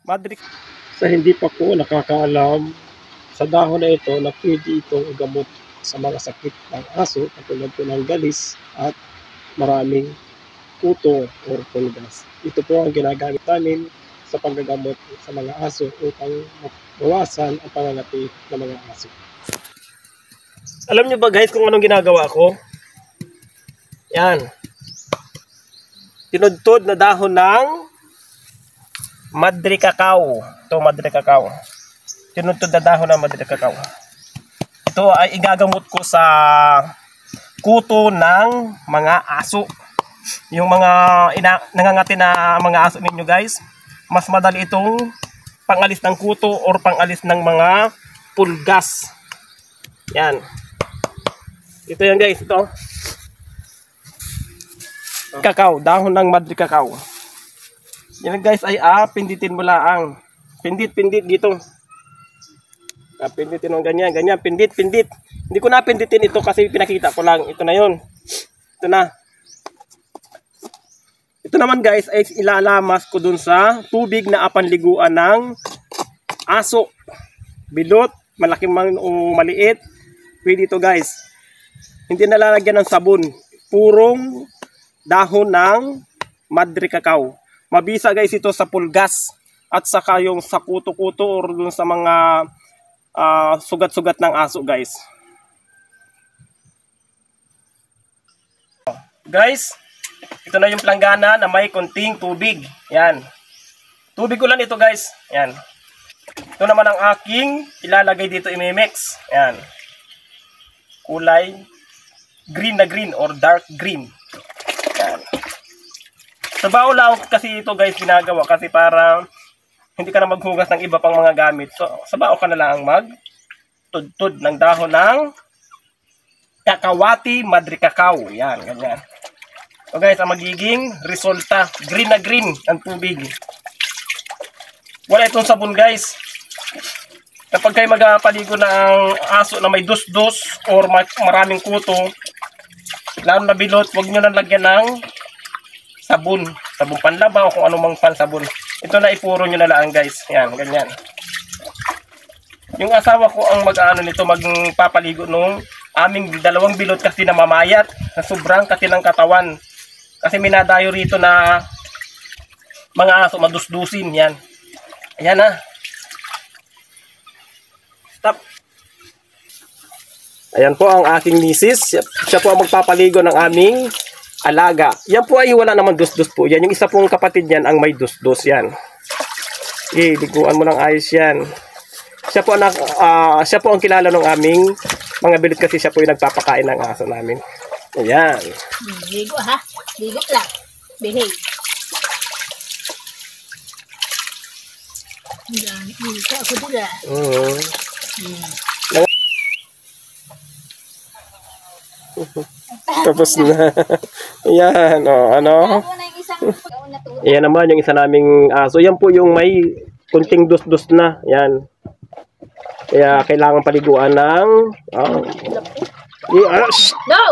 Madrid. Sa hindi pa po nakakaalam, sa dahon na ito na pwede itong igamot sa mga sakit ng aso, katulad po ng galis at maraming kuto o pulgas. Ito po ang ginagamit namin sa paggagamot sa mga aso upang mabawasan ang pangangati ng mga aso. Alam nyo ba guys kung anong ginagawa ko? Yan. Tinudtod na dahon ng Madre Cacao. Ito, Madre Cacao. Tinudtod na dahon ng Madre Cacao. Ito ay igagamot ko sa kuto ng mga aso. Yung mga nangangati na mga aso ninyo guys, mas madali itong pangalis ng kuto or pangalis ng mga pulgas. Yan. Ito yan guys, ito. Cacao, dahon ng Madre Cacao. Yan guys ay pinditin mo lang. Pindit dito. Pinditin mo ganyan, pindit. Hindi ko na pinditin ito kasi pinakita ko lang. Ito na yun. Ito na. Ito naman guys ay ilalamas ko dun sa tubig na apanliguan ng aso. Bilot, malaking o maliit. Pwede ito guys. Hindi nalalagyan ng sabon. Purong dahon ng Madre Cacao. Mabisa guys ito sa pulgas. At saka yung sa kuto-kuto or dun sa mga sugat-sugat ng aso guys. Guys, ito na yung planggana na may konting tubig. Yan. Tubig ko lang ito guys. Yan. Ito naman ang aking ilalagay dito i-mix. Yan. Kulay green na green or dark green. Yan. Sa bao lang kasi ito guys ginagawa kasi para hindi ka na maghugas ng iba pang mga gamit. So sa bao ka na lang mag-tudtod ng dahon ng Cacahuate Madre Cacao. Yan, ganyan. So guys, ang magiging resulta, green na green ang tubig. Wala itong sabon guys. Kapag kayo magpaligo ng aso na may dus-dus or maraming kuto, lalo na bilot, huwag nyo na lagyan ng sabon. Sabon panlaba o kung anumang pansabon. Ito na ipuro nyo na lang guys. Yan, ganyan. Yung asawa ko ang mag-ano nito, magpapaligo nung aming dalawang bilot kasi namamayat na sobrang kati ng katawan. Kasi minadayo rito na mga aso madusdusin. Yan. Ayan na. Stop. Ayan po ang aking misis. Siya po ang magpapaligo ng aming alaga. Yan po ay wala naman dus-dus po. Yan yung isa pong kapatid niyan ang may dus-dus. Yan. Okay, liguan mo ng ayos yan. Siya po ang kilala ng aming mga bilot kasi siya po yung nagpapakain ng aso namin. Ayan. Ligo ha. Ligo lang. Behave. Yan. Isa ako dila. Tapos na. Ayan. O, ano? Ayan naman yung isa naming aso. Yan po yung may kunting dus-dus na. Yan. Kaya kailangan paliguan ng No!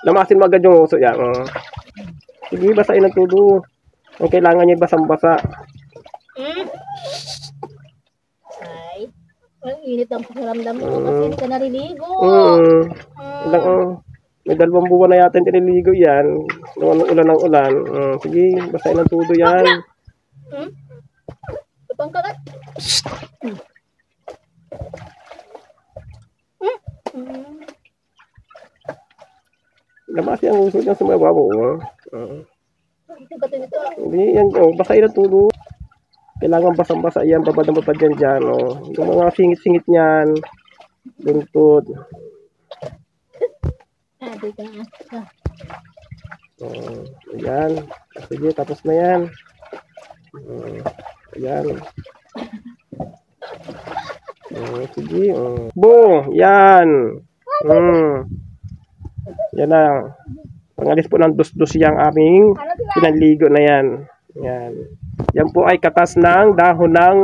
Lamasin mo agad yung uso yan. Sige, basahin ang tudo. Ang kailangan niya basang-basa. Ay, ang init ang pakiramdam mo kasi hindi ka nariligo. May 2 buwan na yata yung nililigo yan. Ulan ng ulan. Sige, basahin ang tudo yan. Tupang kagat. Lamasin ang uso niya sa mga babo. Hindi, yan. Basahin ang tudo. Kailangan basang-basa yan. Babad na babad yan dyan. Yung mga singit-singit niyan. Buntod. Ayan. Sige, tapos na yan. Ayan. Sige. Boom! Yan. Yan na. Pangalis po ng dus-dus yung aming pinanligo na yan. Yan. Yan po ay katas ng dahon ng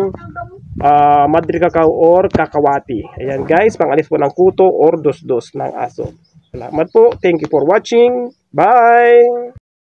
Madre Cacao or Cacahuate. Ayan guys, pangalis po ng kuto or dus-dus ng aso. Salamat po. Thank you for watching. Bye!